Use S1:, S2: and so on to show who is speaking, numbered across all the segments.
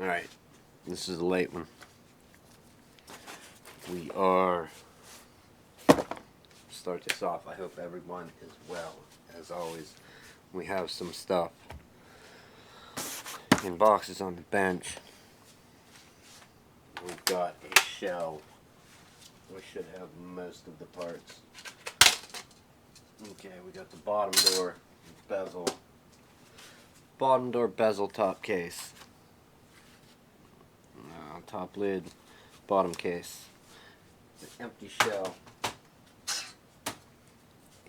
S1: Alright, this is a late one. We are, start this off, I hope everyone is well. As always, we have some stuff in boxes on the bench. We've got a shell. We should have most of the parts. Okay, we got the bottom door bezel. Bottom door bezel top case. Top lid, bottom case. It's an empty shell.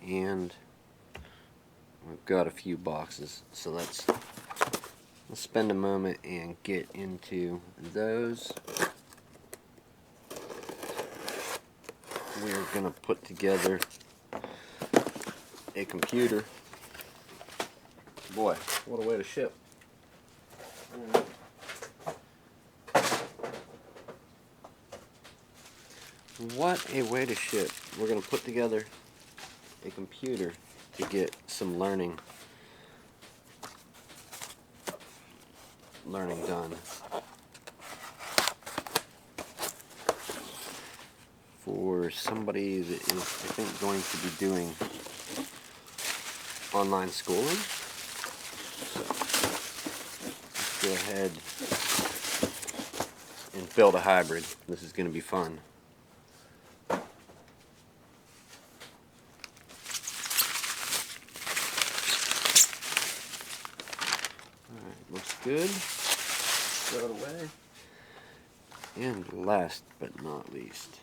S1: And we've got a few boxes. So let's spend a moment and get into those. We're going to put together a computer. Boy, what a way to ship. What a way to ship. We're going to put together a computer to get some learning done. For somebody that is, I think, going to be doing online schooling. So, let's go ahead and build a hybrid. This is going to be fun. Alright, looks good. Throw it away. And last but not least,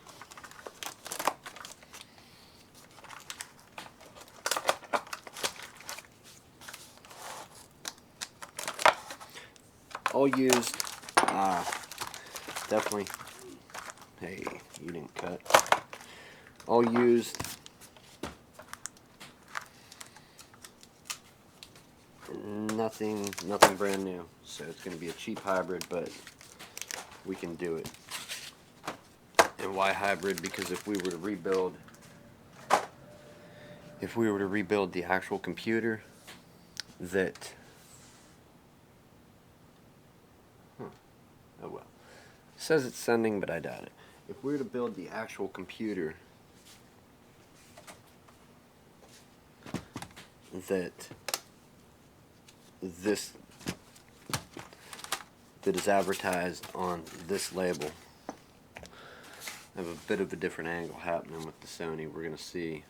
S1: all used, definitely, hey, you didn't cut, all used, nothing brand new, so it's going to be a cheap hybrid, but we can do it. And why hybrid? Because if we were to rebuild the actual computer, that oh well. It says it's sending, but I doubt it. If we were to build the actual computer that is advertised on this label, I have a bit of a different angle happening with the Sony. We're gonna see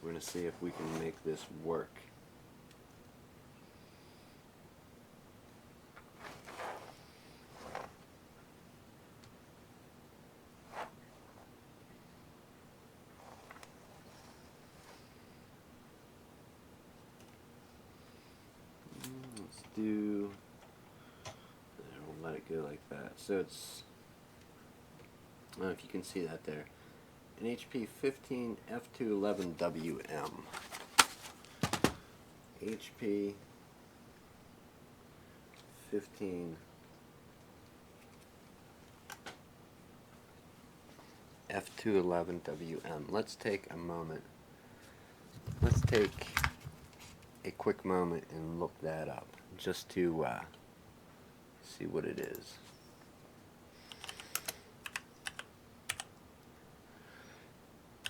S1: if we can make this work. We'll let it go like that. So it's, I don't know if you can see that there, an HP 15 F211WM. HP 15 F211WM. Let's take a moment. Let's take a quick moment and look that up, just to see what it is.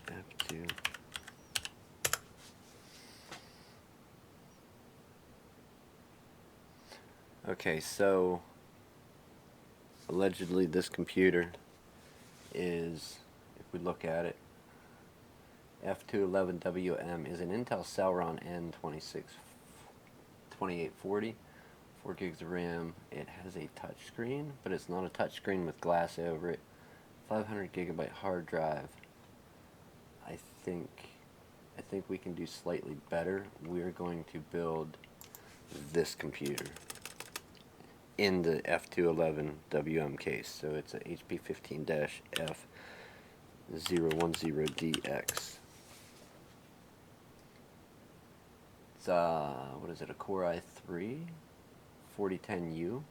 S1: F2. Okay, so allegedly this computer is, if we look at it, F211WM is an Intel Celeron N2840, 4 gigs of RAM. It has a touch screen, but it's not a touch screen with glass over it. 500 gigabyte hard drive. I think we can do slightly better. We're going to build this computer in the F211WM case. So it's a HP 15-F010DX. It's what is it, a Core i3 4010U.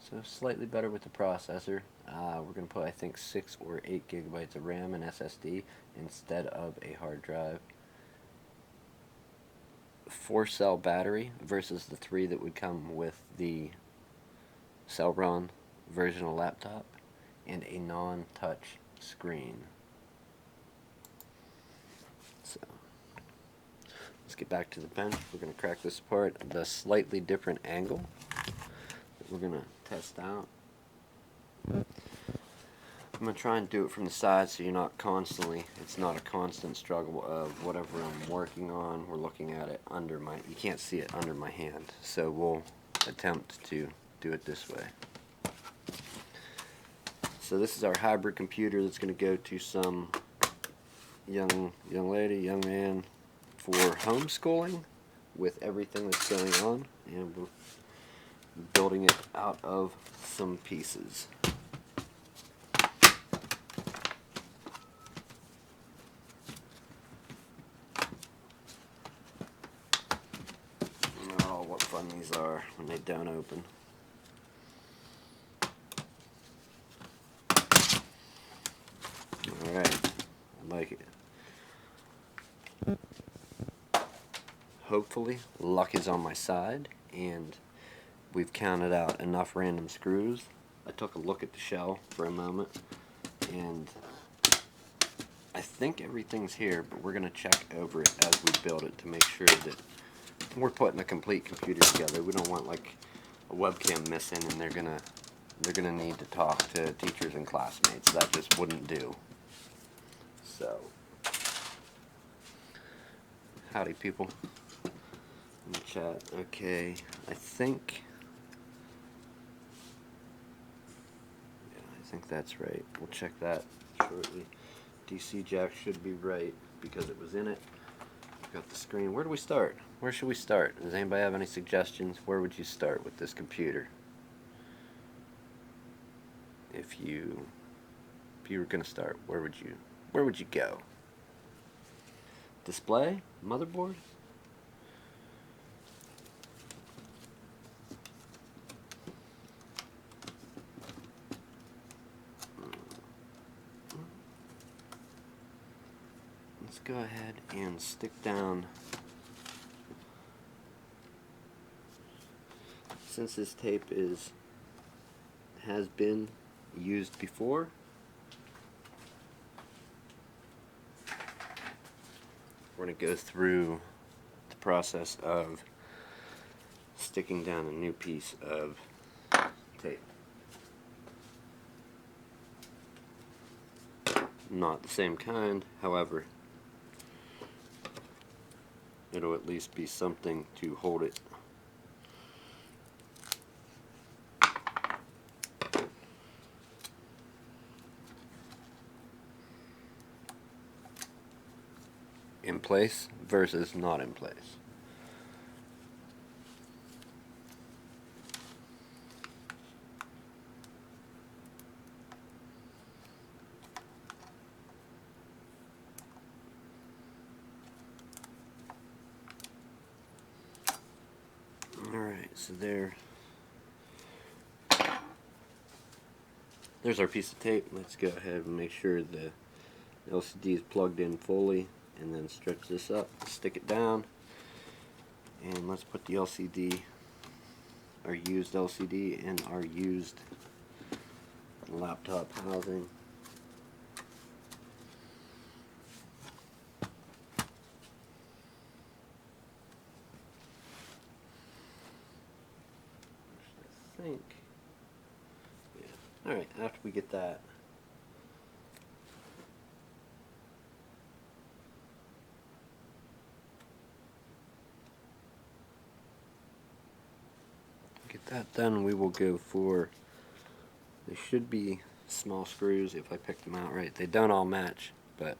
S1: So slightly better with the processor. We're going to put, I think, 6 or 8 gigabytes of RAM and SSD instead of a hard drive. 4-cell battery versus the 3 that would come with the Celeron version of laptop, and a non-touch screen. So let's get back to the bench. We're going to crack this apart at a slightly different angle that we're going to test out. I'm going to try and do it from the side so you're not constantly, it's not a constant struggle of whatever I'm working on. We're looking at it under my, you can't see it under my hand. So we'll attempt to do it this way. So this is our hybrid computer that's going to go to some young lady, young man for homeschooling with everything that's going on, and we're building it out of some pieces. Oh, what fun these are when they don't open. Alright, I like it. Hopefully, luck is on my side, and we've counted out enough random screws. I took a look at the shell for a moment, and I think everything's here, but we're going to check over it as we build it to make sure that we're putting a complete computer together. We don't want like a webcam missing and they're gonna need to talk to teachers and classmates. That just wouldn't do. So, howdy people in the chat. Okay, I think that's right. We'll check that shortly. DC jack should be right because it was in it. Got the screen. Where do we start? Where should we start? Does anybody have any suggestions? Where would you start with this computer? If you were gonna start, where would you go? Display? Motherboard? Let's go ahead and stick down. Since this tape has been used before, we're going to go through the process of sticking down a new piece of tape. Not the same kind, however, it'll at least be something to hold it. In place versus not in place. Alright, so there's our piece of tape. Let's go ahead and make sure the LCD is plugged in fully, and then stretch this up, stick it down, and let's put the LCD, our used LCD, in our used laptop housing. I think, yeah. Alright, after we get that, done, we will go for, they should be small screws if I pick them out right. They don't all match, but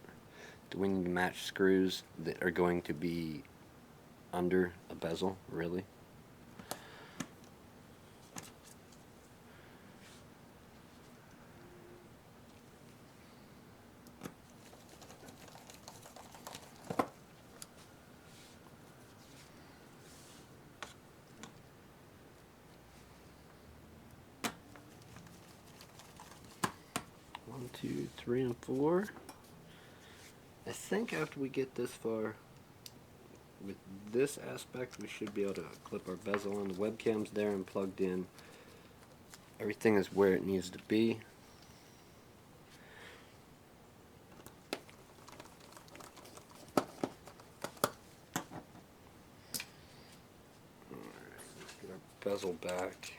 S1: do we need to match screws that are going to be under a bezel, really? One, two, three, and four. I think after we get this far, with this aspect, we should be able to clip our bezel on. The webcam's there and plugged in. Everything is where it needs to be. Alright, let's get our bezel back.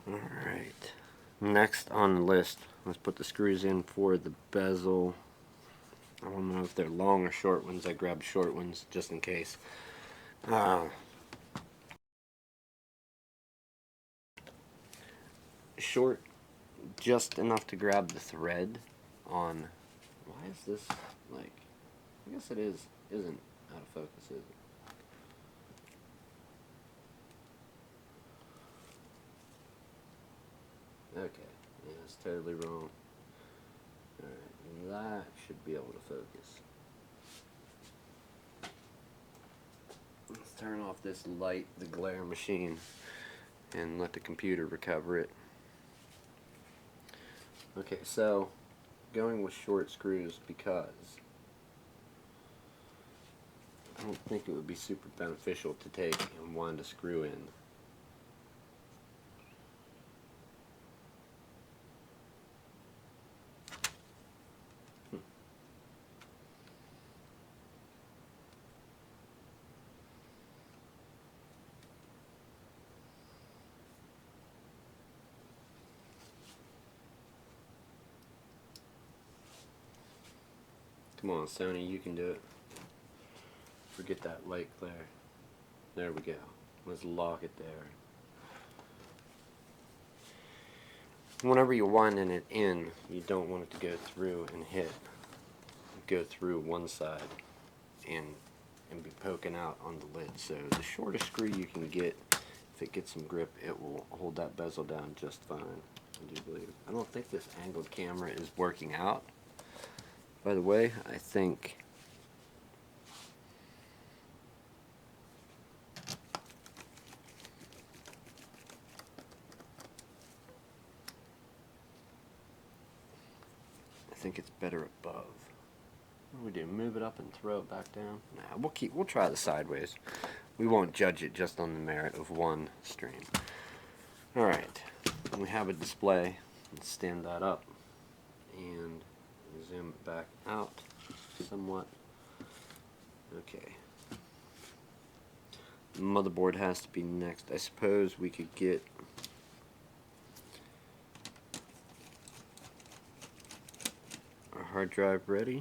S1: Alright, next on the list, let's put the screws in for the bezel. I don't know if they're long or short ones. I grabbed short ones just in case. Short, just enough to grab the thread on. Why is this like? I guess it isn't out of focus, is it? Okay, yeah, it's totally wrong. Alright, that should be able to focus. Let's turn off this light, the glare machine, and let the computer recover it. Okay, so going with short screws because I don't think it would be super beneficial to take and wind a screw in. Come on, Sony, you can do it. Forget that light glare. There we go. Let's lock it there. Whenever you're winding it in, you don't want it to go through and go through one side and be poking out on the lid. So the shortest screw you can get, if it gets some grip, it will hold that bezel down just fine, I do believe. I don't think this angled camera is working out. By the way, I think it's better above. What do we do? Move it up and throw it back down? Nah, we'll try the sideways. We won't judge it just on the merit of one stream. Alright, we have a display. Let's stand that up and zoom it back out somewhat. Okay. The motherboard has to be next. I suppose we could get our hard drive ready.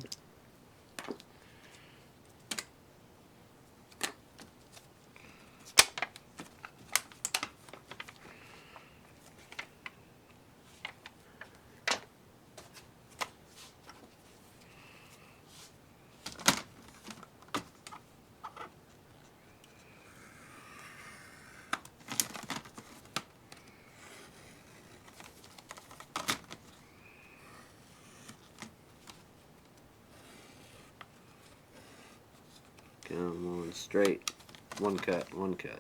S1: Come on, straight. One cut, one cut.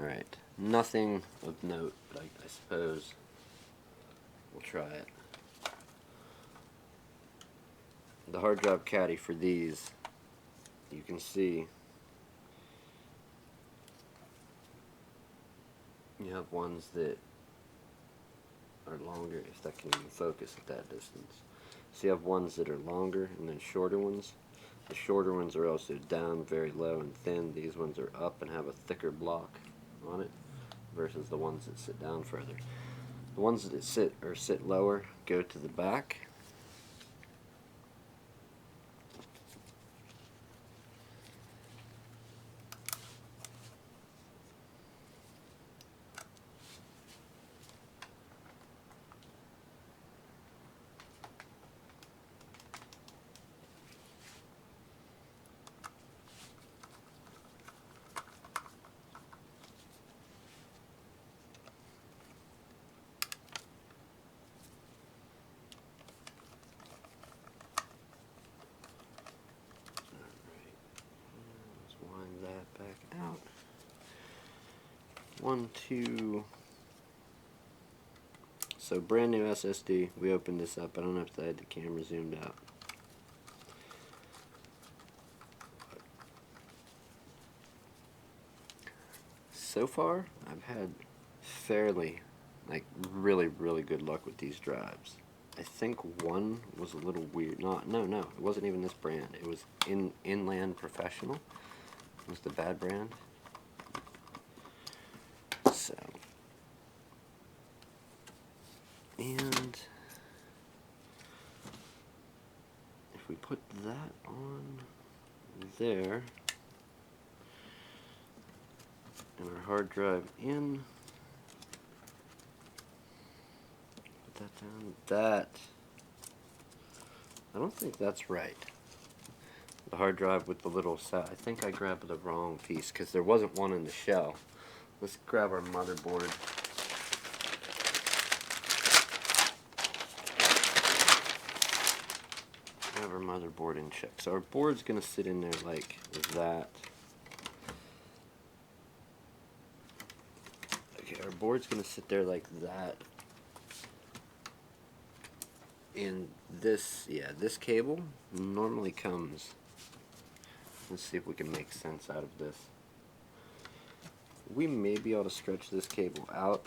S1: Alright, nothing of note, but I suppose we'll try it. The hard drive caddy for these, you can see you have ones that are longer, if that can even focus at that distance. So you have ones that are longer and then shorter ones. The shorter ones are also down very low and thin. These ones are up and have a thicker block on it versus the ones that sit down further. The ones that sit lower go to the back. Back out. 1, 2. So brand new SSD. We opened this up. I don't know if I had the camera zoomed out. So far, I've had fairly, like, really good luck with these drives. I think one was a little weird. No, it wasn't even this brand. It was Inland Professional. It was the bad brand. So, and if we put that on there, and our hard drive in, put that down, I don't think that's right. The hard drive with the little set. I think I grabbed the wrong piece because there wasn't one in the shell. Let's grab our motherboard. Grab our motherboard and check. So our board's going to sit in there like that. Okay, our board's going to sit there like that. And this cable normally comes. Let's see if we can make sense out of this. We may be able to stretch this cable out.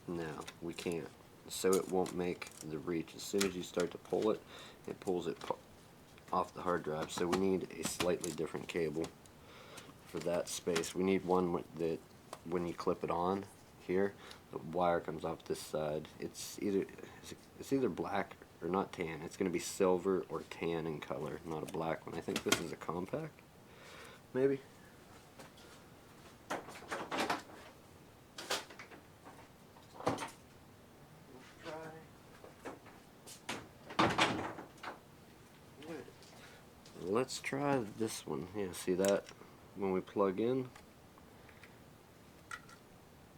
S1: No, we can't. So it won't make the reach. As soon as you start to pull it, it pulls it off the hard drive. So we need a slightly different cable for that space. We need one that when you clip it on here, the wire comes off this side. It's either black or not tan. It's going to be silver or tan in color, not a black one. I think this is a compact, maybe. Let's try this one. Yeah, see that? When we plug in,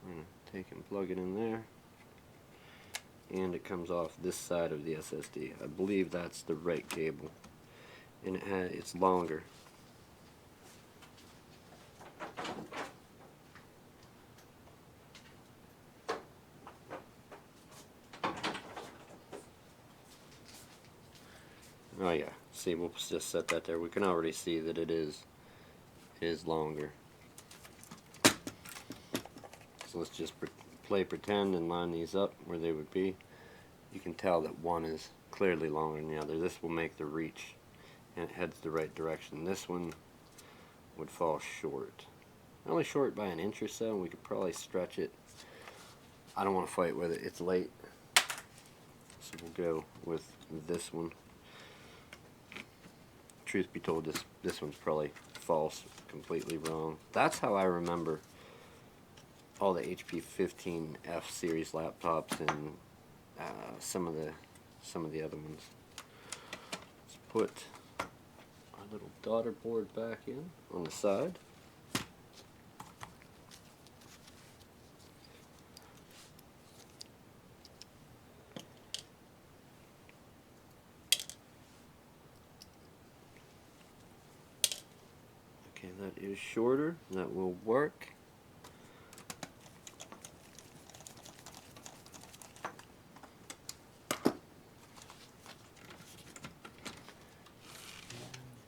S1: we're going to take and plug it in there, and it comes off this side of the SSD. I believe that's the right cable, and it's longer. Oh yeah, see, we'll just set that there. We can already see that it is longer. So let's just play pretend and line these up where they would be. You can tell that one is clearly longer than the other. This will make the reach, and it heads the right direction. This one would fall short. Only short by an inch or so, and we could probably stretch it. I don't want to fight with it. It's late. So we'll go with this one. Truth be told, this one's probably false, completely wrong. That's how I remember all the HP 15F series laptops and some of the other ones. Let's put our little daughter board back in on the side. Okay, that is shorter. That will work.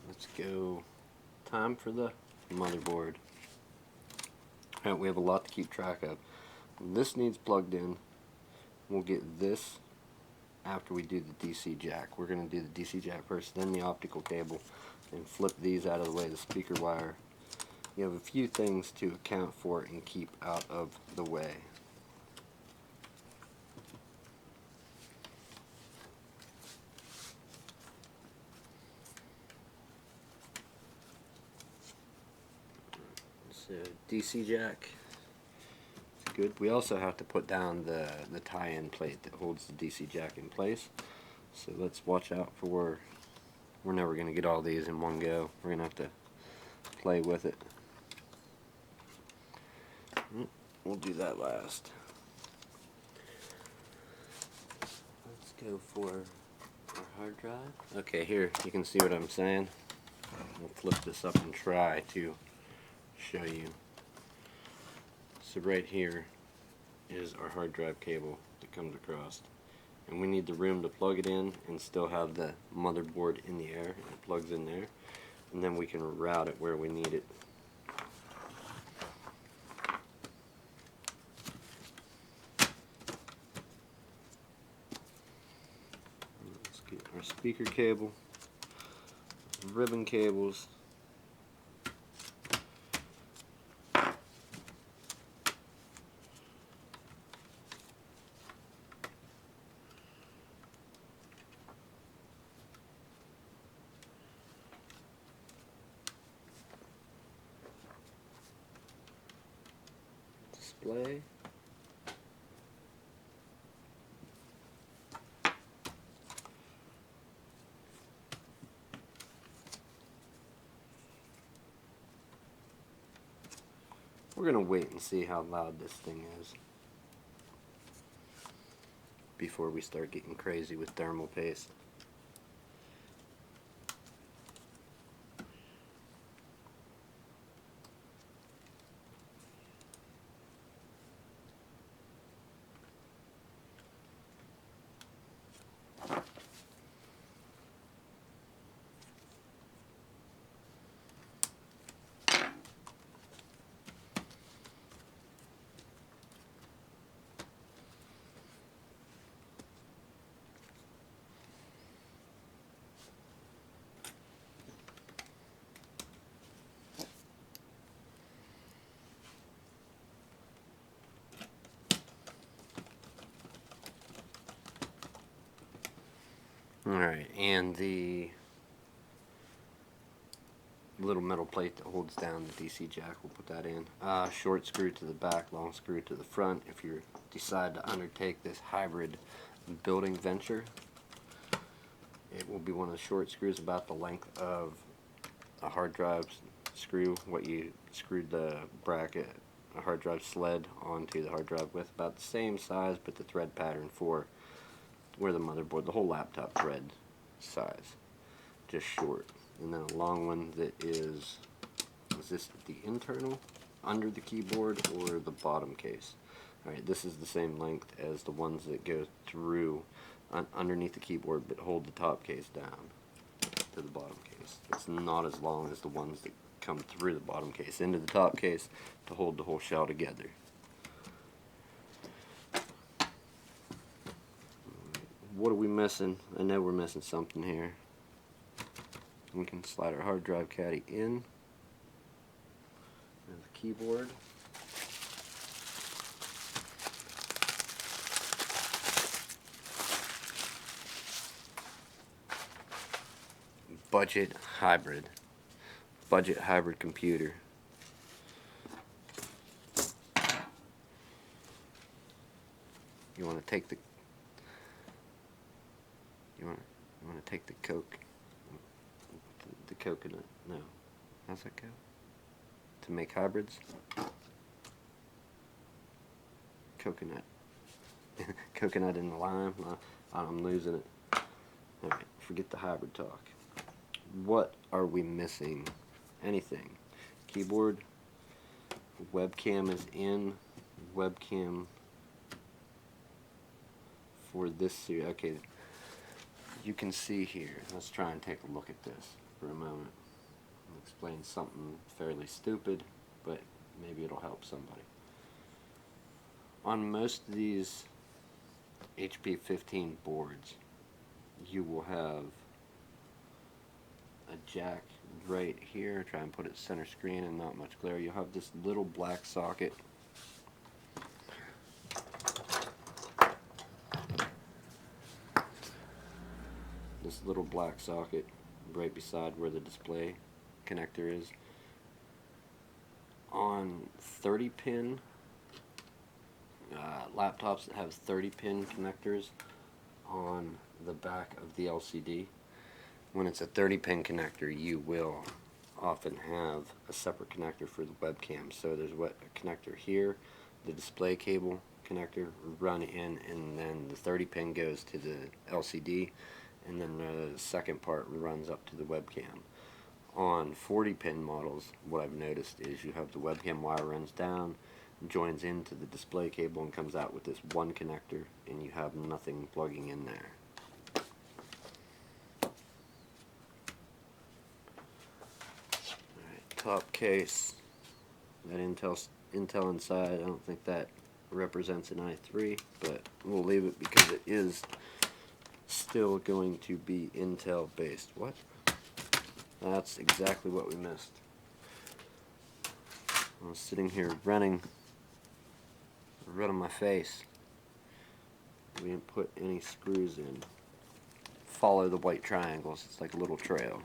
S1: Let's go. Time for the motherboard. Alright, we have a lot to keep track of. This needs plugged in. We'll get this after we do the DC jack. We're going to do the DC jack first, then the optical cable, and flip these out of the way, the speaker wire. You have a few things to account for and keep out of the way. So DC jack, it's good. We also have to put down the tie-in plate that holds the DC jack in place. So let's watch out for, we're never going to get all these in one go. We're going to have to play with it. We'll do that last. Let's go for our hard drive. Okay, here you can see what I'm saying. We'll flip this up and try to show you. So right here is our hard drive cable that comes across, and we need the room to plug it in and still have the motherboard in the air, and it plugs in there, and then we can route it where we need it. Let's get our speaker cable, ribbon cables, display, we're going to wait and see how loud this thing is before we start getting crazy with thermal paste. Alright, and the little metal plate that holds down the DC jack, we'll put that in. Short screw to the back, long screw to the front. If you decide to undertake this hybrid building venture, it will be one of the short screws, about the length of a hard drive screw, what you screwed the bracket, a hard drive sled onto the hard drive with, about the same size, but the thread pattern for where the motherboard, the whole laptop thread size, just short. And then a long one that is this the internal, under the keyboard, or the bottom case? Alright, this is the same length as the ones that go through underneath the keyboard but hold the top case down to the bottom case. It's not as long as the ones that come through the bottom case into the top case to hold the whole shell together. What are we missing? I know we're missing something here. We can slide our hard drive caddy in. There's the keyboard. Budget hybrid computer. You want to take the the coconut. No, how's that go? To make hybrids. Coconut. Coconut and lime. I'm losing it. All right, forget the hybrid talk. What are we missing? Anything? Keyboard. Webcam is in. Webcam for this series. Okay, you can see here. Let's try and take a look at this for a moment. I'll explain something fairly stupid, but maybe it'll help somebody. On most of these HP15 boards, you will have a jack right here. Try and put it center screen and not much glare. You'll have this little black socket. This little black socket right beside where the display connector is. On 30-pin laptops that have 30-pin connectors on the back of the LCD, when it's a 30-pin connector, you will often have a separate connector for the webcam. So there's a connector here, the display cable connector run in, and then the 30-pin goes to the LCD, and then the second part runs up to the webcam. On 40-pin models, what I've noticed is you have the webcam wire runs down, joins into the display cable, and comes out with this one connector, and you have nothing plugging in there. Alright, top case, that Intel inside, I don't think that represents an i3, but we'll leave it because it is still going to be Intel based. What? That's exactly what we missed. I was sitting here running my face. We didn't put any screws in. Follow the white triangles. It's like a little trail.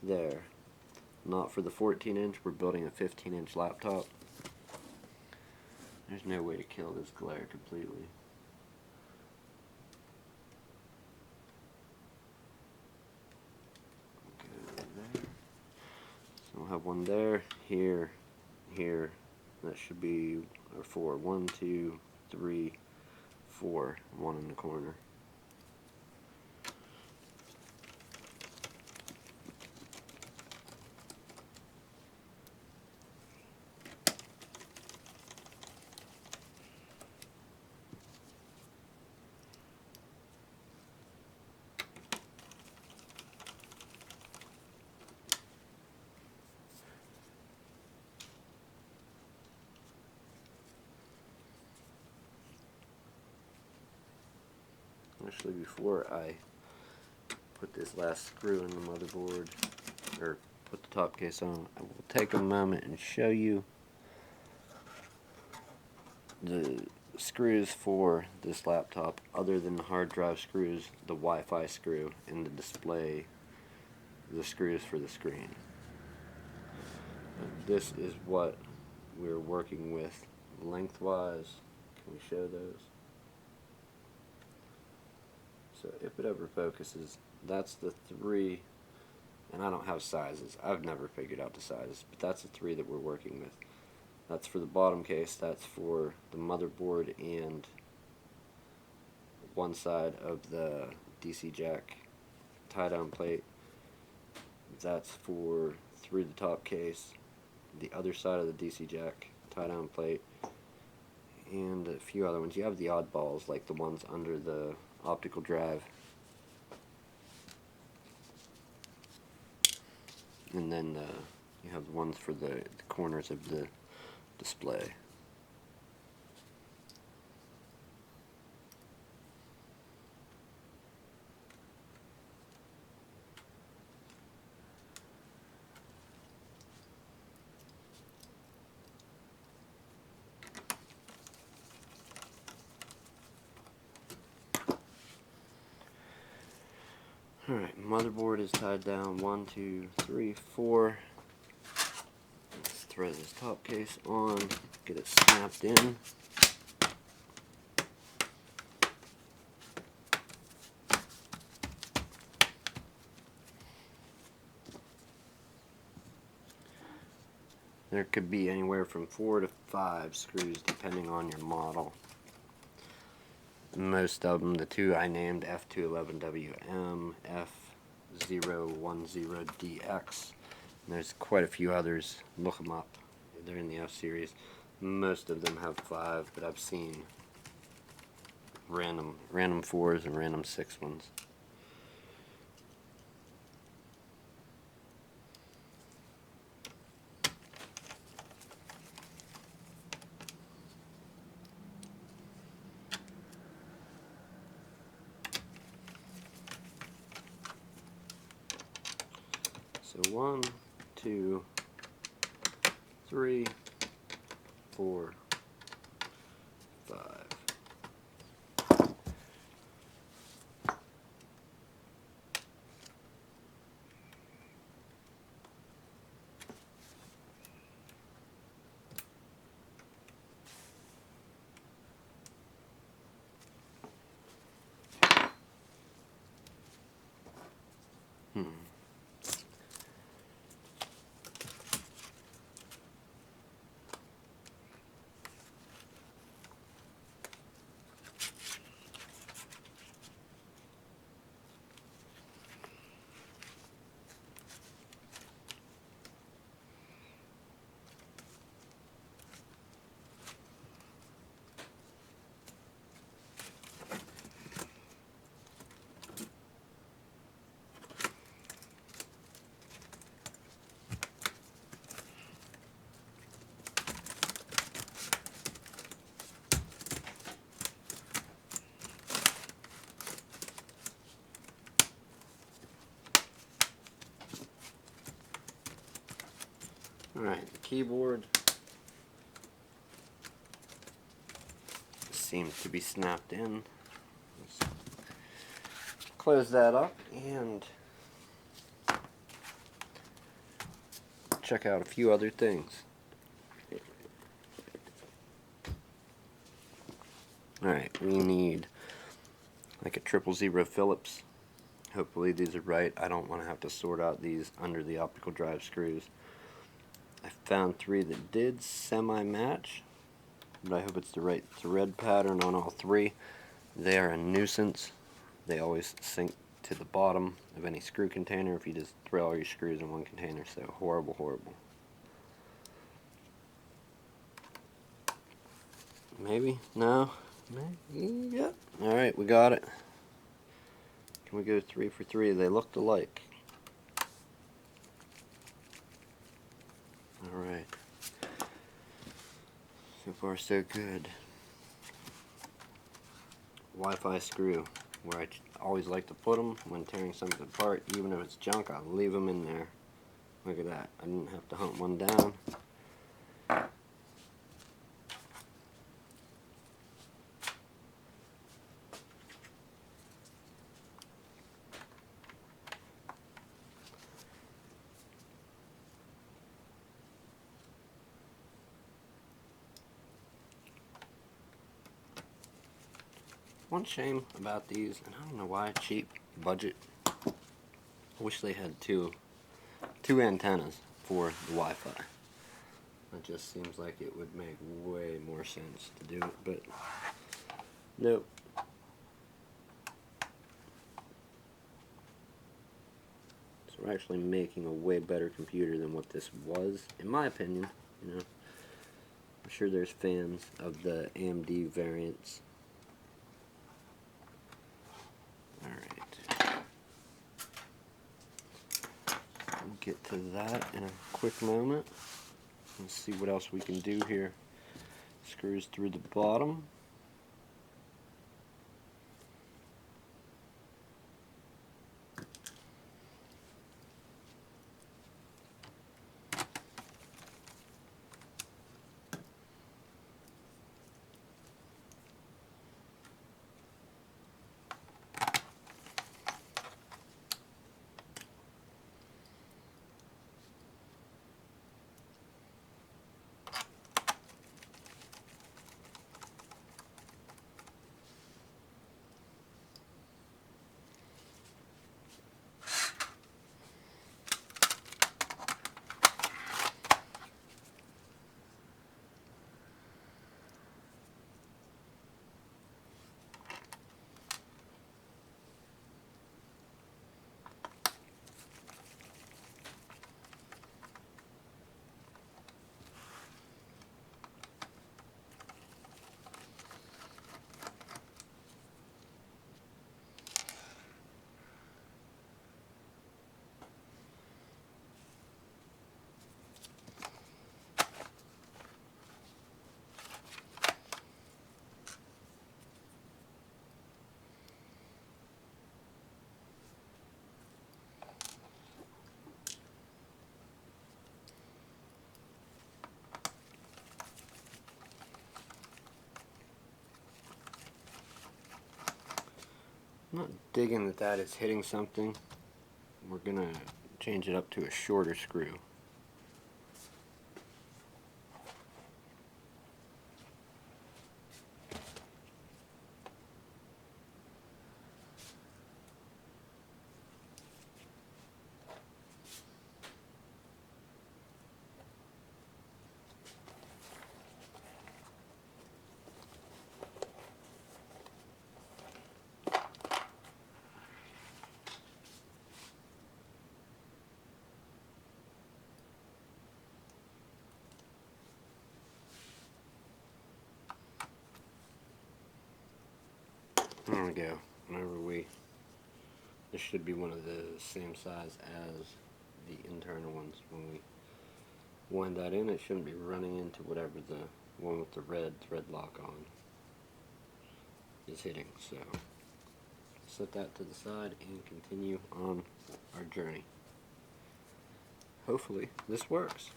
S1: There. Not for the 14-inch. We're building a 15-inch laptop. There's no way to kill this glare completely. We'll have one there, here, here. That should be 4. 1, 2, 3, 4. One in the corner. Actually, before I put this last screw in the motherboard, or put the top case on, I will take a moment and show you the screws for this laptop, other than the hard drive screws, the Wi-Fi screw, and the display, the screws for the screen. And this is what we're working with lengthwise. Can we show those? So if it ever focuses, that's the 3, and I don't have sizes. I've never figured out the sizes, but that's the 3 that we're working with. That's for the bottom case, that's for the motherboard and one side of the DC jack tie-down plate. That's for through the top case, the other side of the DC jack tie-down plate, and a few other ones. You have the oddballs, like the ones under the optical drive, and then you have the ones for the corners of the display. Alright, motherboard is tied down. 1, 2, 3, 4. Let's thread this top case on, get it snapped in. There could be anywhere from 4 to 5 screws depending on your model. Most of them, the 2 I named, F211WM, F010DX, and there's quite a few others. Look them up. They're in the F series. Most of them have 5, but I've seen random 4s and random 6 ones. So 1, 2, 3, 4, 5. Alright, the keyboard seems to be snapped in. Let's close that up and check out a few other things. Alright, we need like a 000 Phillips. Hopefully these are right. I don't want to have to sort out these under the optical drive screws. I found 3 that did semi-match, but I hope it's the right thread pattern on all 3. They are a nuisance. They always sink to the bottom of any screw container if you just throw all your screws in one container, so horrible, horrible. Maybe? No? Maybe? Yep. Alright, we got it. Can we go 3 for 3? They looked alike. Alright. So far so good. Wi-Fi screw, where I always like to put them when tearing something apart. Even if it's junk, I'll leave them in there. Look at that. I didn't have to hunt one down. One shame about these, and I don't know why, cheap, budget. I wish they had two antennas for the Wi-Fi. It just seems like it would make way more sense to do it, but nope. So we're actually making a way better computer than what this was, in my opinion. You know, I'm sure there's fans of the AMD variants. Alright. We'll get to that in a quick moment. Let's see what else we can do here. Screws through the bottom. I'm not digging that is hitting something. We're gonna change it up to a shorter screw. There we go. This should be one of the same size as the internal ones. When we wind that in, it shouldn't be running into whatever the one with the red thread lock on is hitting. So set that to the side and continue on our journey. Hopefully this works.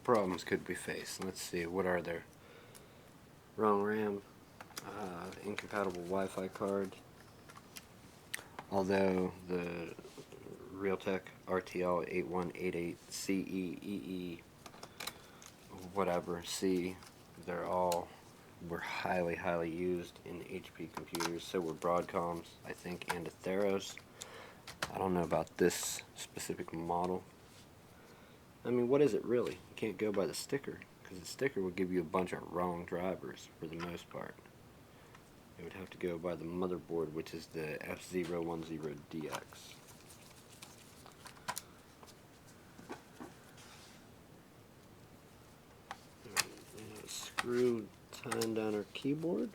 S1: Problems could be faced. Let's see, what are there? Wrong RAM, incompatible Wi-Fi card. Although the Realtek RTL 8188 CEEE whatever C, were highly used in HP computers. So were Broadcoms, I think, and Atheros. I don't know about this specific model. I mean, what is it really? You can't go by the sticker, because the sticker would give you a bunch of wrong drivers for the most part. You would have to go by the motherboard, which is the F010DX. A screw tying down our keyboard.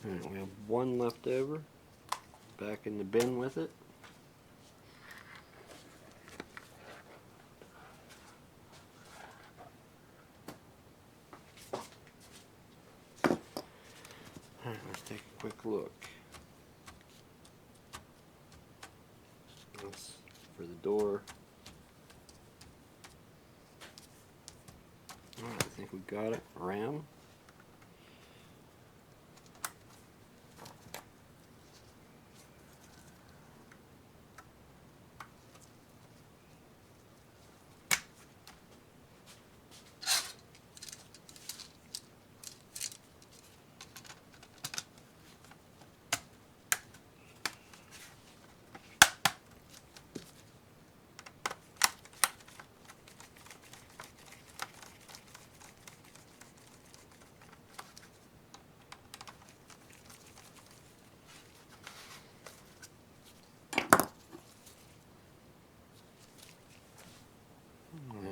S1: Alright, we have one left over. Back in the bin with it. Alright, let's take a quick look. That's for the door. Alright, I think we got it. RAM.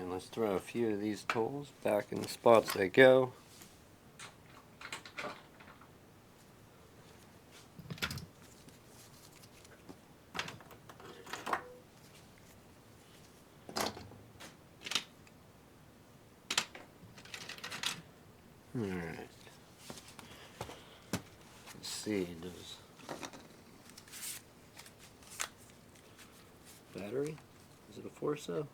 S1: And let's throw a few of these tools back in the spots they go. Alright. Let's see, does battery? Is it a 4-cell?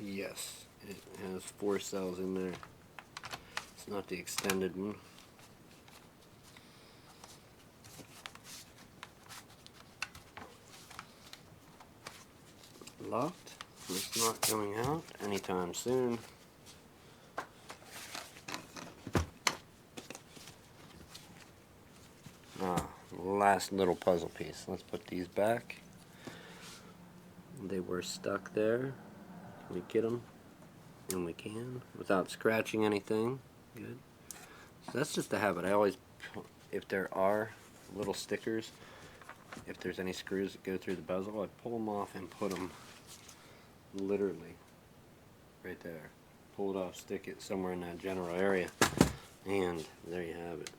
S1: Yes, it has 4 cells in there. It's not the extended one. Locked. It's not going out anytime soon. last little puzzle piece. Let's put these back. They were stuck there. Can we get them? And we can, without scratching anything. Good. So that's just a habit. I always, if there are little stickers, if there's any screws that go through the bezel, I pull them off and put them literally right there. Pull it off, stick it somewhere in that general area, and there you have it.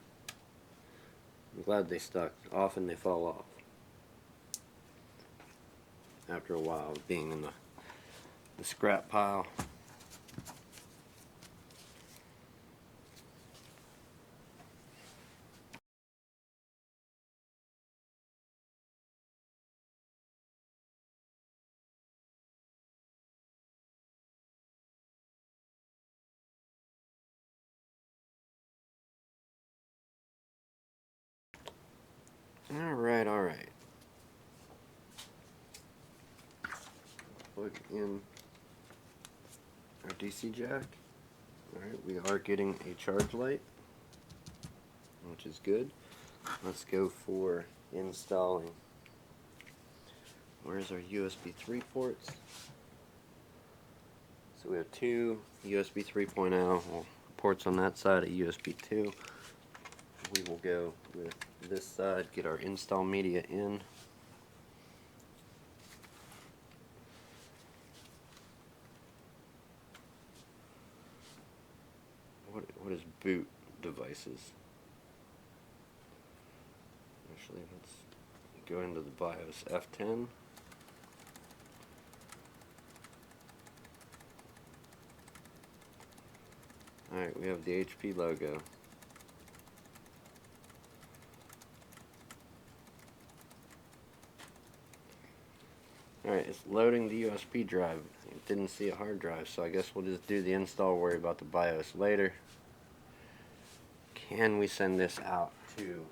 S1: I'm glad they stuck. Often they fall off after a while of being in the scrap pile. Alright, alright. Plug in our DC jack. Alright, we are getting a charge light, which is good. Let's go for installing. Where's our USB 3 ports? So we have two USB 3.0 ports on that side, a USB 2. We will go with this side, get our install media in. What is boot devices? Actually, let's go into the BIOS F10. Alright, we have the HP logo. Alright, it's loading the USB drive. It didn't see a hard drive, so I guess we'll just do the install, worry about the BIOS later. Can we send this out to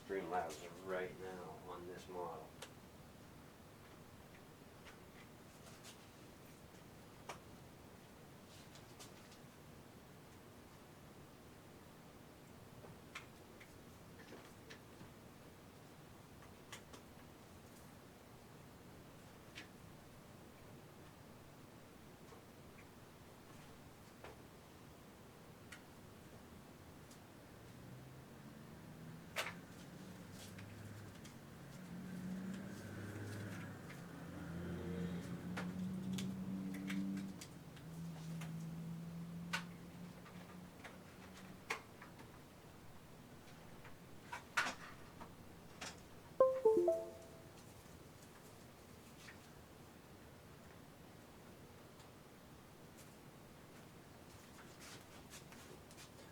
S1: Streamlabs right now on this model?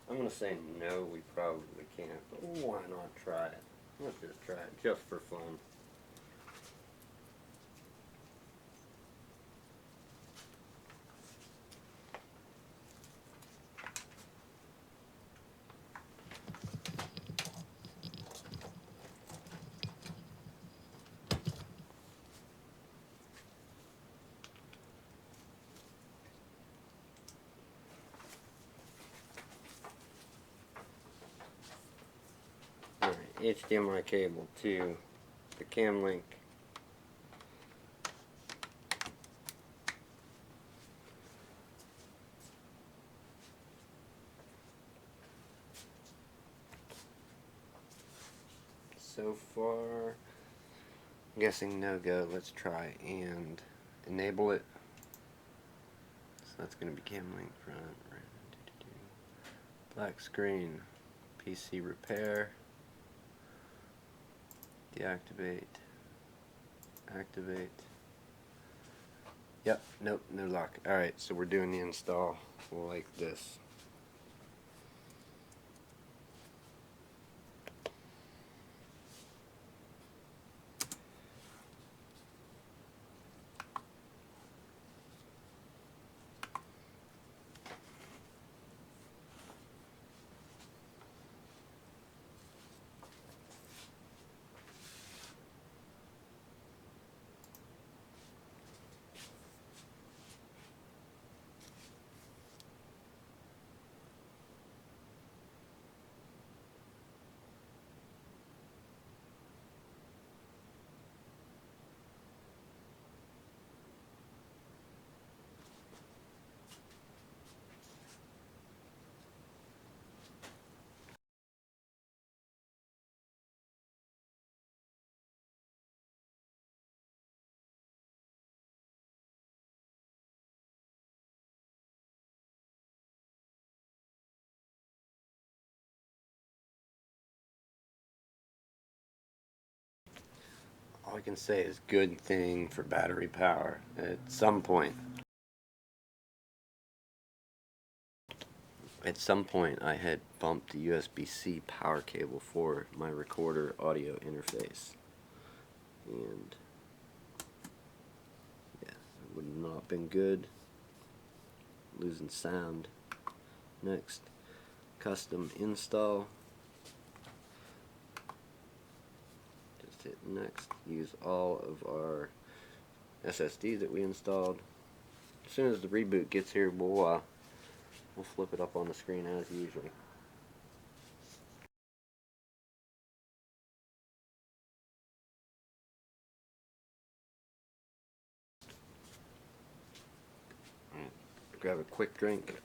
S1: I'm going to say no, we probably can't, but why not try it? Let's just try it, just for fun. HDMI cable to the cam link. So far, I'm guessing no go. Let's try and enable it. So that's going to be cam link front. Black screen. PC repair. Deactivate. Activate. Yep, nope, no lock. Alright, so we're doing the install like this. all I can say is good thing for battery power at some point. At some point, I had bumped the USB-C power cable for my recorder audio interface. And yeah, it would not have been good. Losing sound. Next, custom install. Just hit next. Use all of our SSDs that we installed. As soon as the reboot gets here, we'll flip it up on the screen as usual. Alright, grab a quick drink.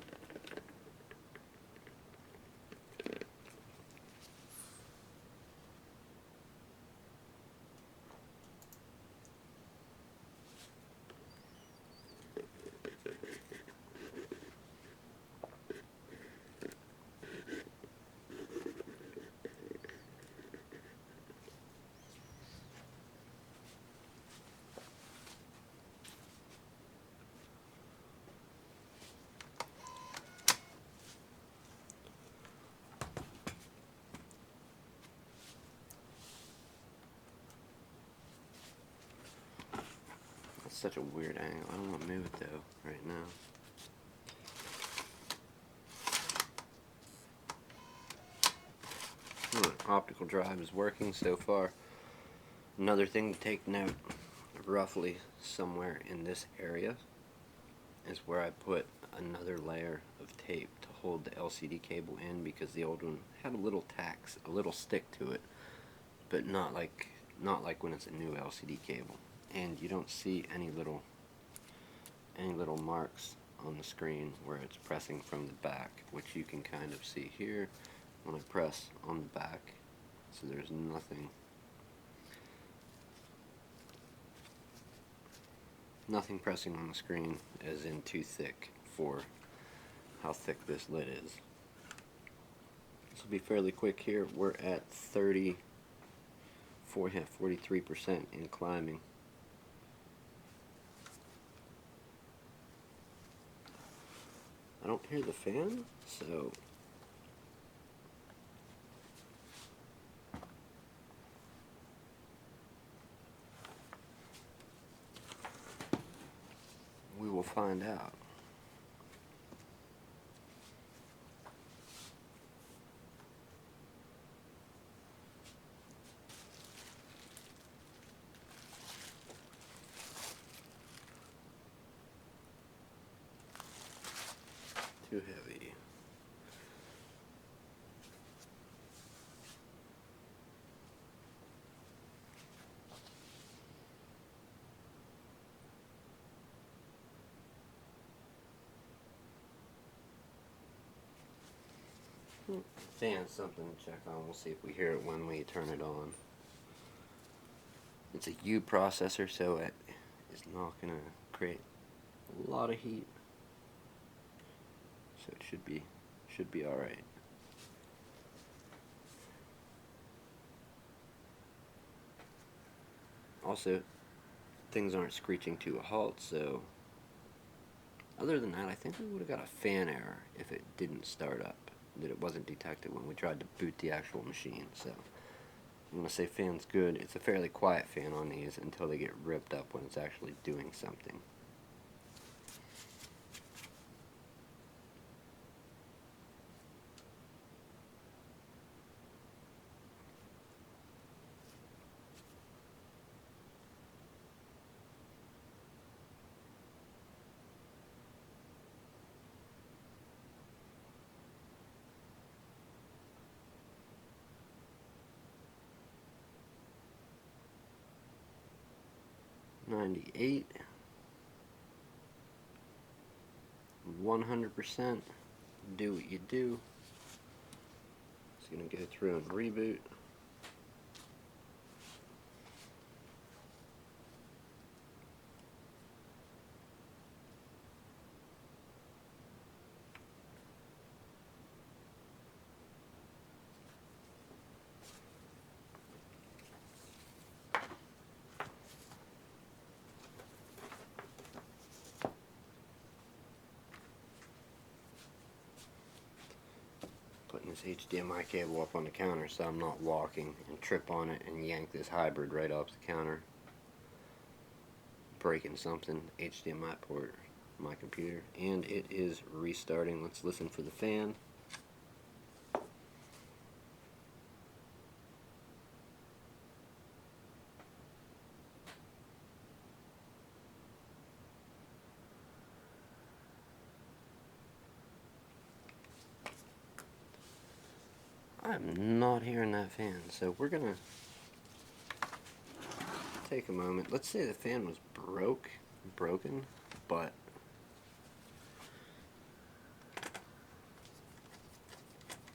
S1: That's such a weird angle. I don't want to move it though right now. Optical drive is working so far. Another thing to take note, roughly somewhere in this area is where I put another layer of tape to hold the LCD cable in, because the old one had a little tacks, a little stick to it, but not like when it's a new LCD cable. And you don't see any little marks on the screen where it's pressing from the back, which you can kind of see here when I press on the back. So there's nothing pressing on the screen, as in too thick for how thick this lid is. This will be fairly quick here. We're at 43% and climbing. I don't hear the fan, so we will find out. Too heavy. Fan's something to check on. We'll see if we hear it when we turn it on. It's a U processor, so it is not going to create a lot of heat. So it should be alright. Also, things aren't screeching to a halt, so other than that, I think we would have got a fan error if it didn't start up, that it wasn't detected when we tried to boot the actual machine. So I'm going to say fan's good. It's a fairly quiet fan on these until they get ripped up when it's actually doing something. $98, 100%. Do what you do. It's going to go through and reboot. this HDMI cable up on the counter so I'm not walking and trip on it and yank this hybrid right off the counter, breaking something. HDMI port, my computer, and it is restarting. Let's listen for the fan. I'm not hearing that fan, so we're gonna take a moment. Let's say the fan was broken, but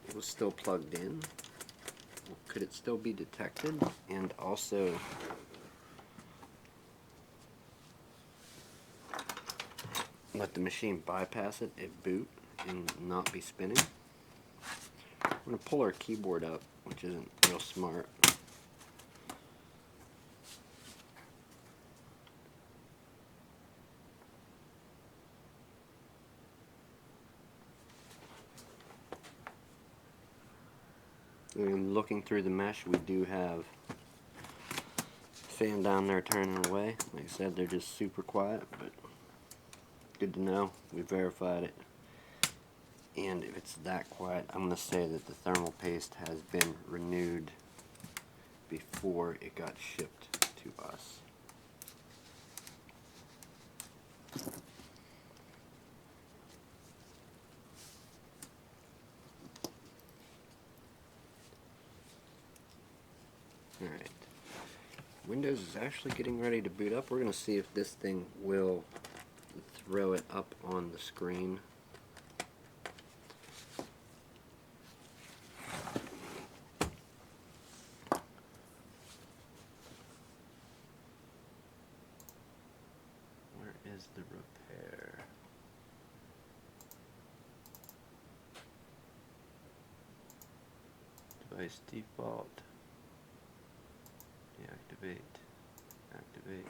S1: it was still plugged in. Could it still be detected? And also, let the machine bypass it at boot and not be spinning. I'm going to pull our keyboard up, which isn't real smart. And looking through the mesh, we do have fan down there turning away. Like I said, they're just super quiet, but good to know. We verified it. And if it's that quiet, I'm going to say that the thermal paste has been renewed before it got shipped to us. Alright. Windows is actually getting ready to boot up. We're going to see if this thing will throw it up on the screen. Where is the repair? Device default. Deactivate. Activate.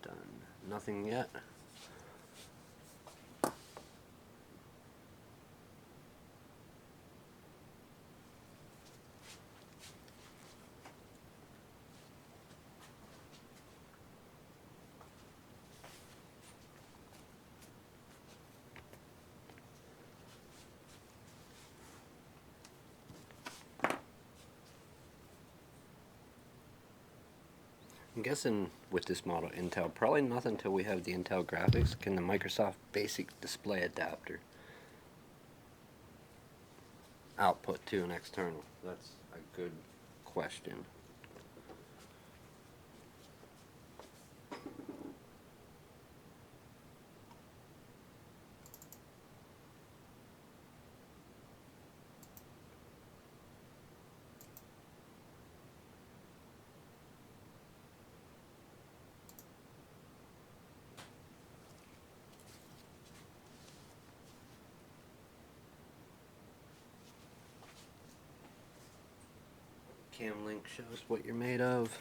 S1: Done. Nothing yet. I'm guessing with this model Intel, probably not until we have the Intel graphics can the Microsoft Basic Display Adapter output to an external. That's a good question. Cam link shows what you're made of.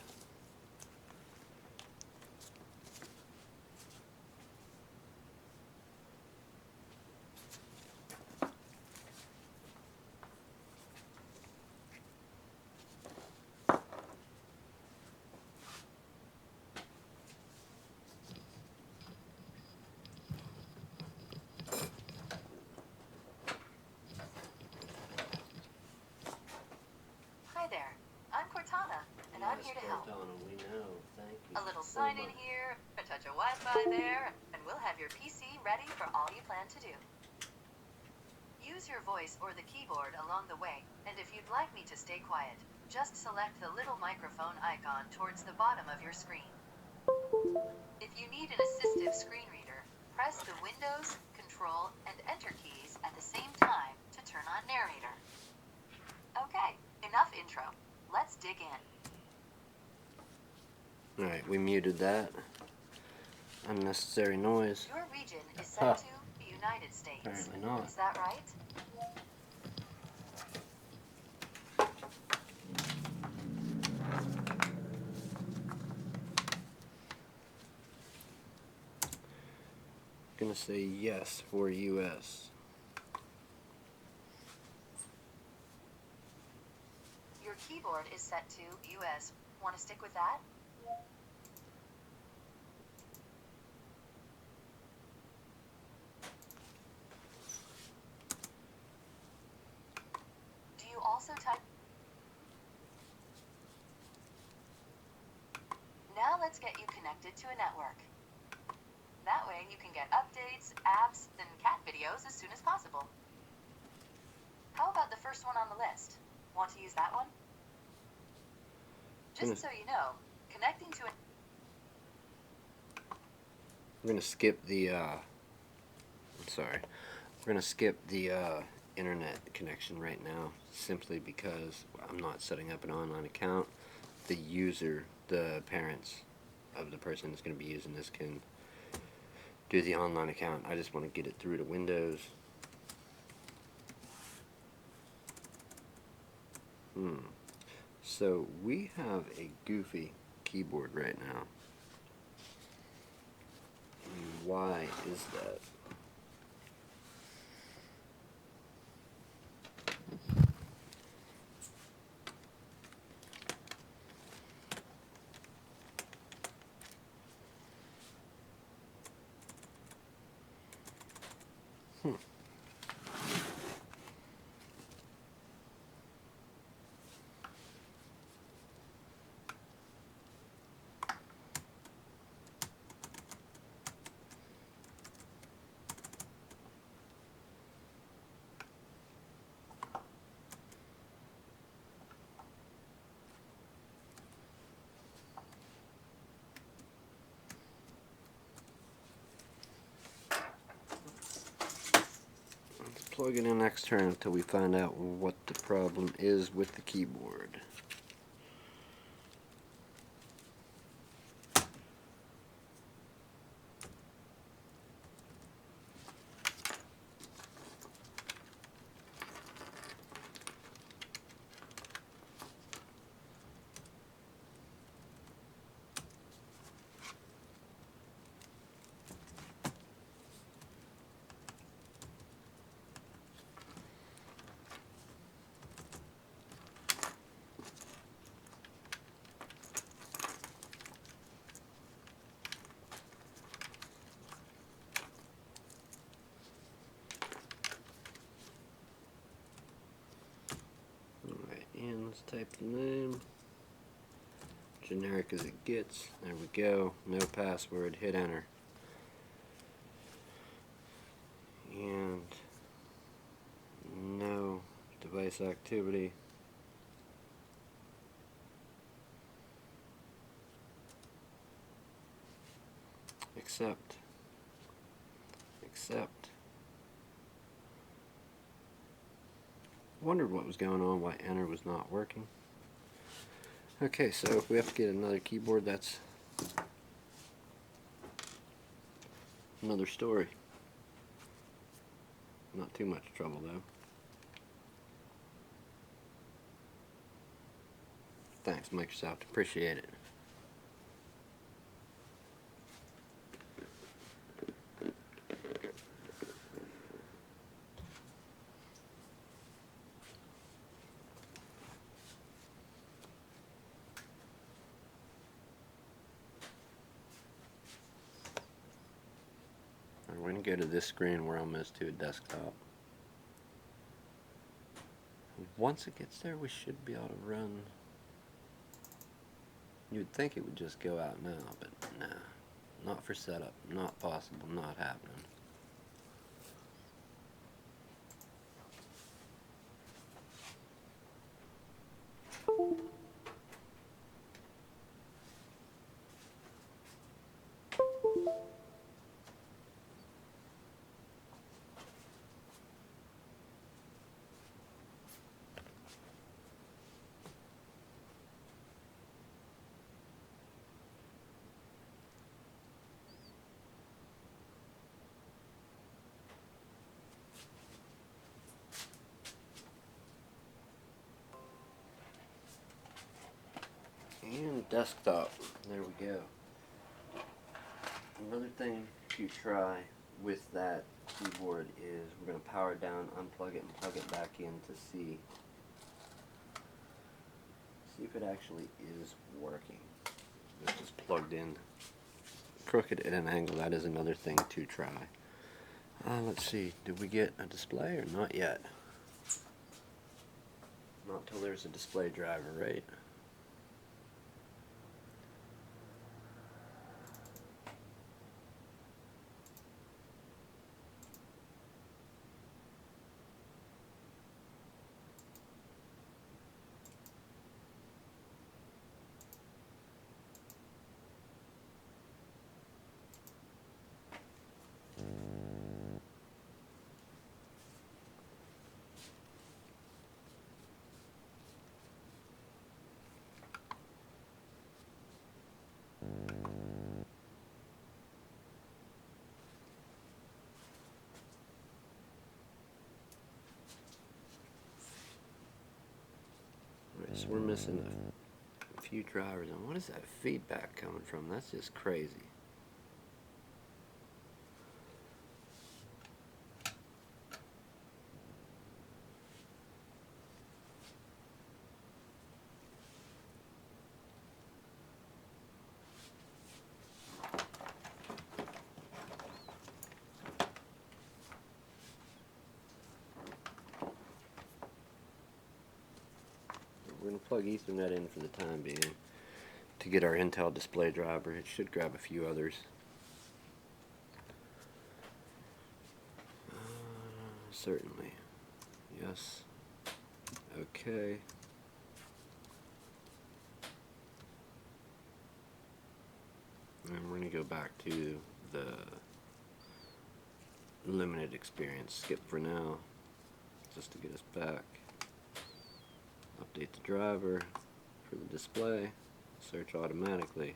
S2: I'm here to help.
S1: We know. Thank you.
S2: A little sign in here, a touch of Wi-Fi there, and we'll have your PC ready for all you plan to do. Use your voice or the keyboard along the way, and if you'd like me to stay quiet, just select the little microphone icon towards the bottom of your screen. If you need an assistive screen reader, press the Windows, Control, and Enter keys at the same time to turn on narrator. Okay, enough intro. Let's dig in.
S1: Alright, we muted that. Unnecessary noise.
S2: Your region is set to the United States.
S1: Apparently not.
S2: Is that right?
S1: Gonna say yes for US.
S2: Your keyboard is set to US. Want to stick with that? Do you also type? Now let's get you connected to a network. That way you can get updates, apps, and cat videos as soon as possible. How about the first one on the list? Want to use that one? Just so you know, connecting to a...
S1: We're gonna skip the I'm sorry. We're gonna skip the internet connection right now, simply because I'm not setting up an online account. The user, the parents of the person that's going to be using this can do the online account. I just want to get it through to Windows. So we have a goofy keyboard right now. Why is that? Plug it in external until we find out what the problem is with the keyboard. Alright, and let's type the name. Generic as it gets. There we go. No password. Hit enter. And no device activity. Accept. Accept. Wondered what was going on, why enter was not working. Okay, so if we have to get another keyboard, that's another story. Not too much trouble though. Thanks, Microsoft. Appreciate it. We're going to go to this screen. We're almost to a desktop. Once it gets there, we should be able to run. You'd think it would just go out now, but nah. Not for setup. Not possible. Not happening. And desktop. There we go. Another thing to try with that keyboard is we're going to power it down, unplug it, and plug it back in to see if it actually is working. It's just plugged in crooked at an angle. That is another thing to try. Let's see, did we get a display or not yet? Not till there's a display driver, right? Alright, so we're missing a few drivers. And what is that feedback coming from? That's just crazy. We're going to plug Ethernet in for the time being to get our Intel display driver. It should grab a few others. Certainly. Yes. Okay. And we're going to go back to the limited experience. Skip for now, just to get us back. Update the driver for the display. Search automatically.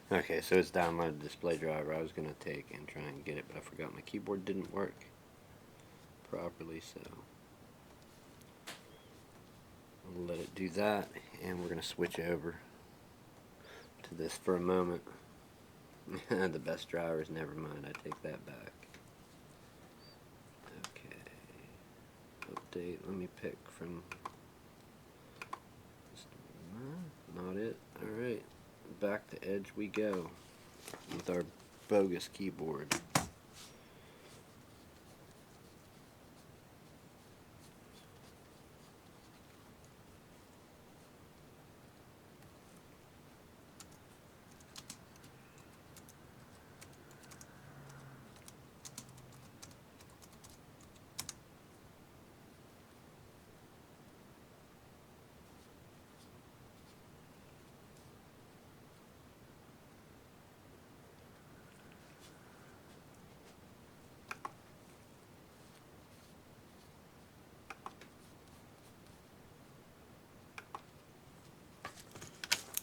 S1: Okay, so it's downloaded the display driver I was going to take and try and get it, but I forgot my keyboard didn't work properly, so I'll let it do that, and we're going to switch over to this for a moment. The best drivers, never mind, I take that back. Okay, update, let me pick from, not it, alright. Back to Edge we go with our bogus keyboard.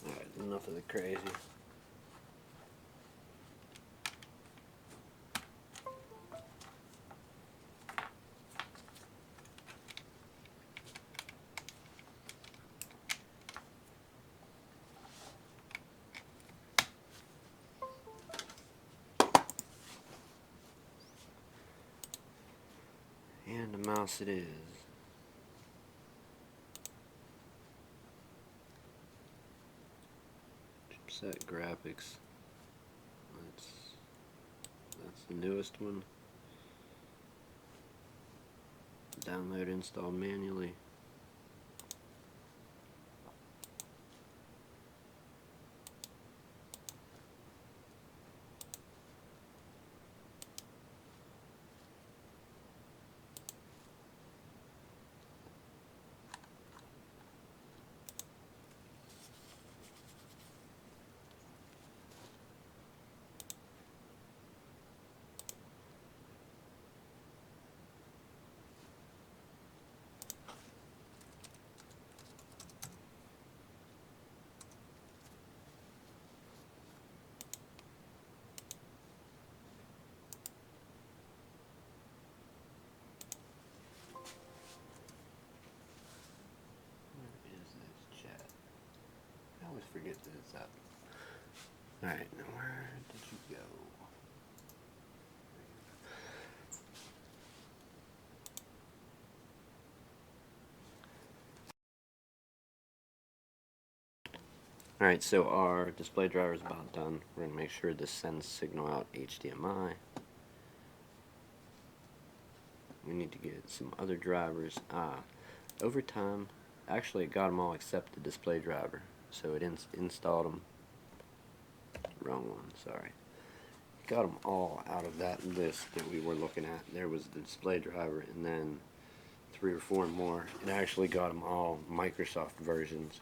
S1: Alright, enough of the crazy. And the mouse it is. Chipset graphics. That's the newest one. Download, install manually. get this up. Alright, now where did you go? Alright, so our display driver is about done. We're going to make sure this sends signal out HDMI. We need to get some other drivers. Over time, actually it got them all except the display driver. So it installed them. Wrong one, sorry. Got them all out of that list that we were looking at. There was the display driver and then 3 or 4 more. It actually got them all Microsoft versions.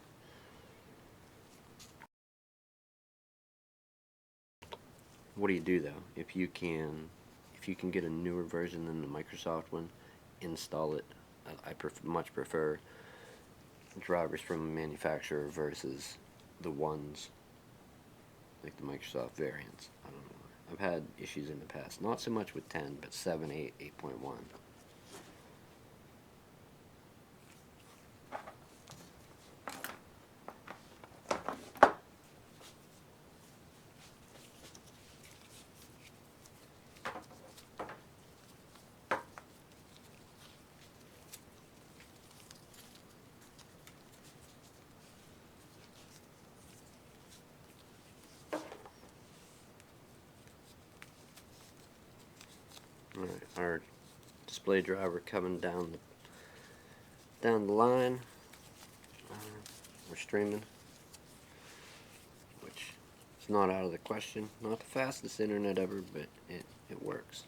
S1: What do you do though? If you can get a newer version than the Microsoft one, install it. I much prefer drivers from a manufacturer versus the ones like the Microsoft variants. I don't know. I've had issues in the past. Not so much with 10, but 7, 8, 8.1. Alright, our display driver coming down the line. We're streaming, which is not out of the question. Not the fastest internet ever, but it works.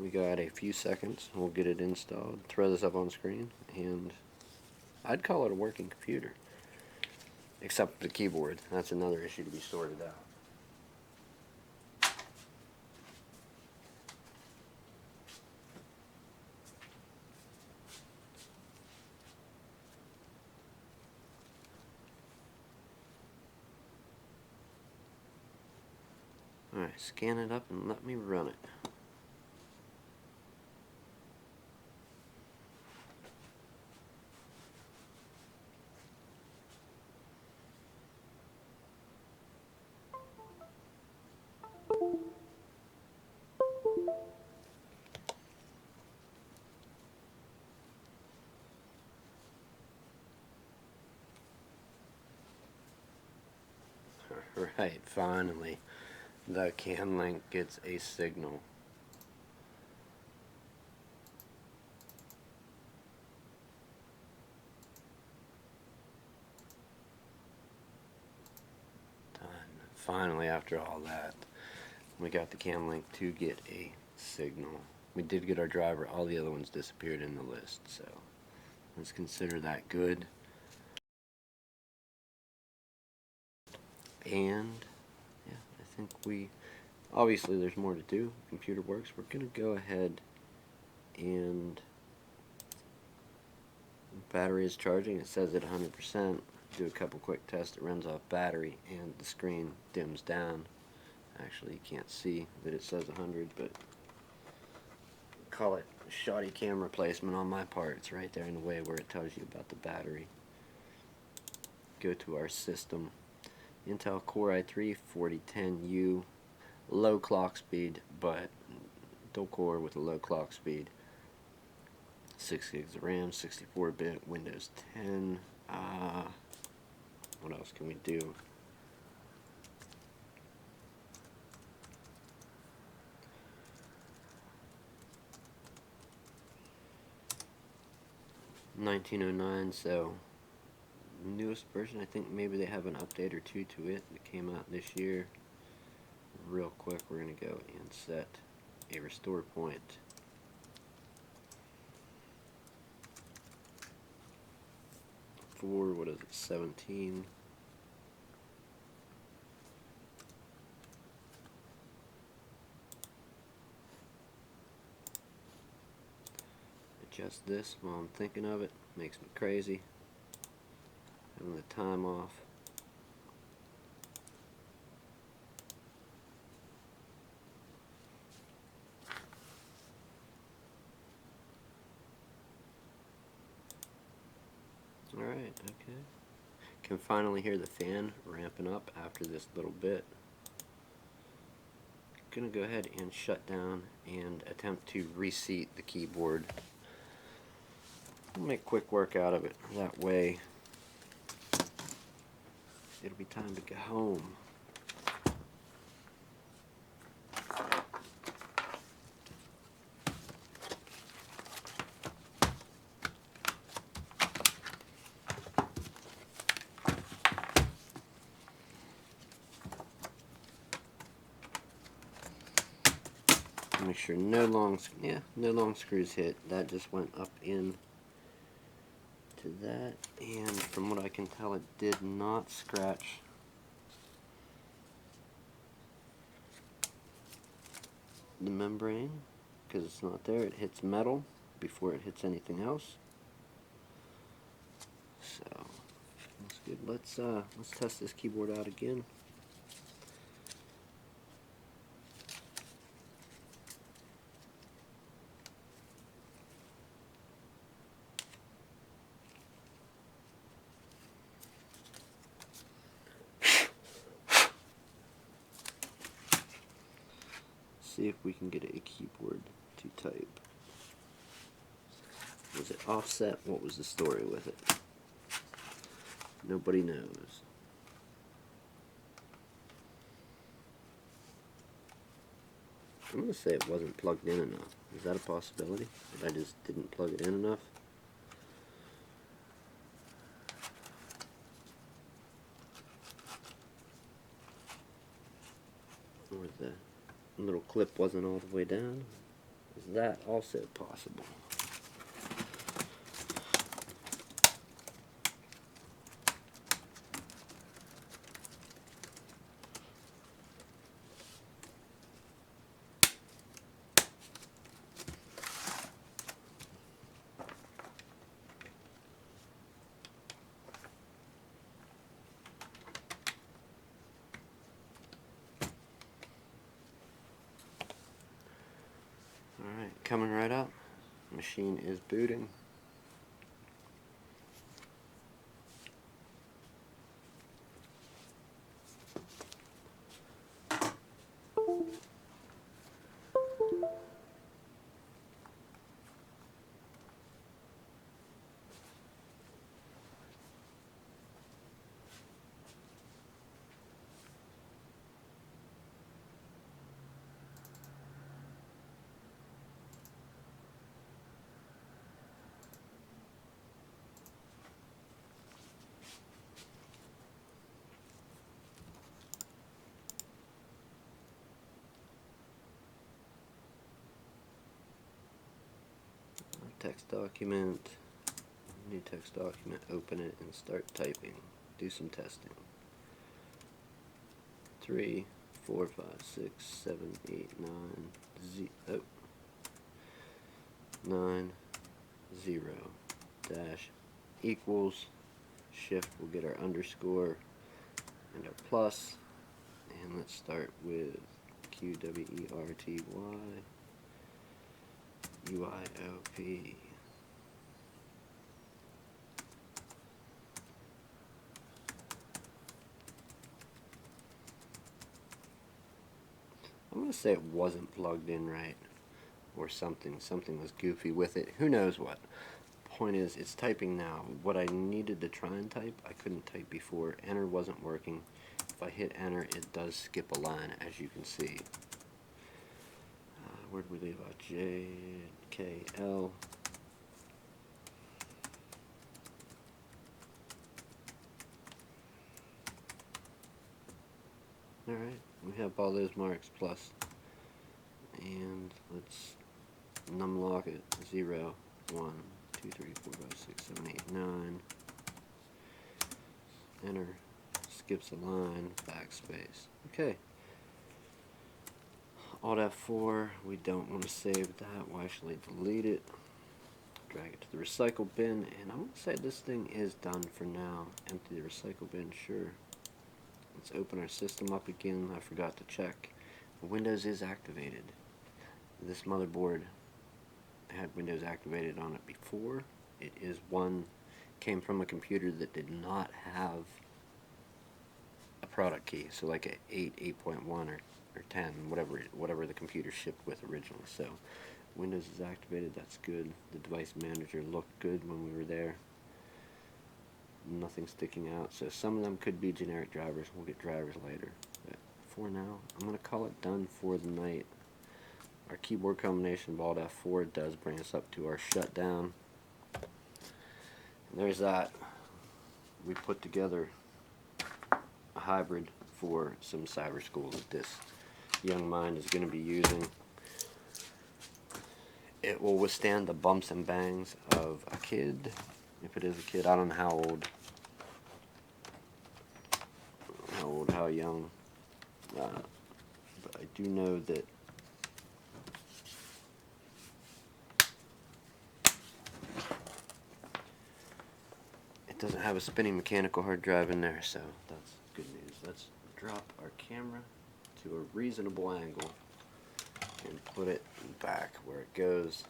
S1: We got a few seconds. We'll get it installed, throw this up on screen, and I'd call it a working computer. Except the keyboard. That's another issue to be sorted out. Alright, scan it up and let me run it. Alright, finally the CAN link gets a signal. Done. Finally, after all that, we got the CAN link to get a signal. We did get our driver. All the other ones disappeared in the list, so let's consider that good. And yeah, I think obviously there's more to do. Computer works. We're gonna go ahead and battery is charging. It says at 100%. Do a couple quick tests. It runs off battery and the screen dims down. Actually, you can't see that it says 100, but call it shoddy camera placement on my part. It's right there in the way where it tells you about the battery. Go to our system. Intel Core i3 4010U, low clock speed, but dual core with a low clock speed. 6 gigs of RAM, 64-bit, Windows 10. What else can we do? $1909, so newest version. I think maybe they have an update or two to it that came out this year. Real quick, we're going to go and set a restore point. For, what is it, 17. Adjust this while I'm thinking of it. Makes me crazy. Having the time off. Alright, okay. can finally hear the fan ramping up after this little bit. Gonna go ahead and shut down and attempt to reseat the keyboard. I'll make quick work out of it. That way it'll be time to go home. Make sure no long screws hit. That just went up in to that, and from what I can tell, it did not scratch the membrane because it's not there. It hits metal before it hits anything else. So that's good. Let's test this keyboard out again. See if we can get a keyboard to type. Was it offset? What was the story with it? Nobody knows. I'm going to say it wasn't plugged in enough. Is that a possibility? That I just didn't plug it in enough? Or the little clip wasn't all the way down? Is that also possible? Alright, coming right up. Machine is booting. Text document, new text document, open it and start typing. Do some testing. 3, 4, 5, 6, 7, 8, 9, 0, dash, equals, shift, we'll get our underscore and our plus, and let's start with QWERTY UIOP. I'm going to say it wasn't plugged in right, or something was goofy with it. Who knows what. Point is, it's typing now. What I needed to try and type, I couldn't type before. Enter wasn't working. If I hit enter, it does skip a line, as you can see. Where did we leave out? J, K, L. Alright, we have all those marks plus. And let's numlock it. 0, 1, 2, 3, 4, 5, 6, 7, 8, 9. Enter. Skips a line. Backspace. Okay. Alt F4, we don't want to save that. We'll actually delete it. Drag it to the recycle bin, and I'm going to say this thing is done for now. Empty the recycle bin, sure. Let's open our system up again. I forgot to check. Windows is activated. This motherboard had Windows activated on it before. It is one came from a computer that did not have a product key, so like a 8, 8.1 or 10, whatever the computer shipped with originally. So Windows is activated, that's good. The device manager looked good when we were there. Nothing sticking out, so some of them could be generic drivers. We'll get drivers later. But for now, I'm going to call it done for the night. Our keyboard combination of Alt F4 does bring us up to our shutdown. And there's that. We put together a hybrid for some cyber school that this young mind is going to be using. It will withstand the bumps and bangs of a kid. If it is a kid, I don't know how old, how young, but I do know that it doesn't have a spinning mechanical hard drive in there, so that's good news. Let's drop our camera to a reasonable angle and put it back where it goes,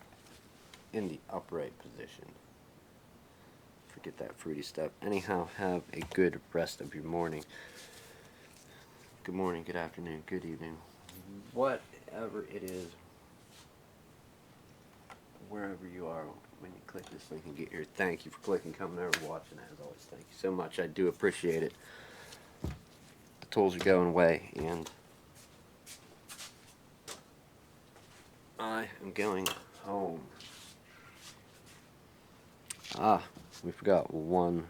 S1: in the upright position. Forget that fruity stuff. Anyhow, have a good rest of your morning. Good morning, good afternoon, good evening, whatever it is, wherever you are when you click this link and get here. Thank you for clicking, coming over, watching. As always, thank you so much. I do appreciate it. The tools are going away, and I am going home. We forgot one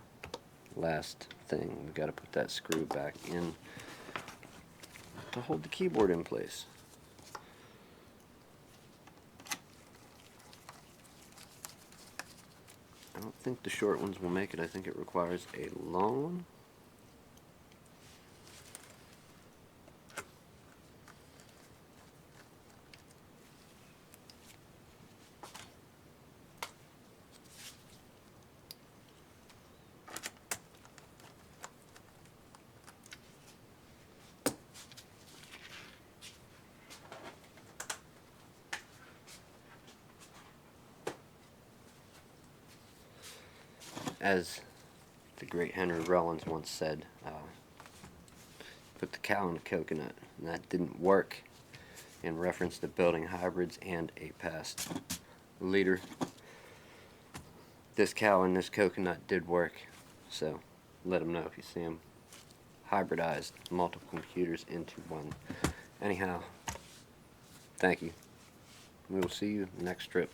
S1: last thing. We've got to put that screw back in to hold the keyboard in place. I don't think the short ones will make it. I think it requires a long one. As the great Henry Rollins once said, put the cow in a coconut, and that didn't work, in reference to building hybrids and a past leader. This cow and this coconut did work, so let them know if you see them. Hybridized multiple computers into one. Anyhow, thank you. We will see you next trip.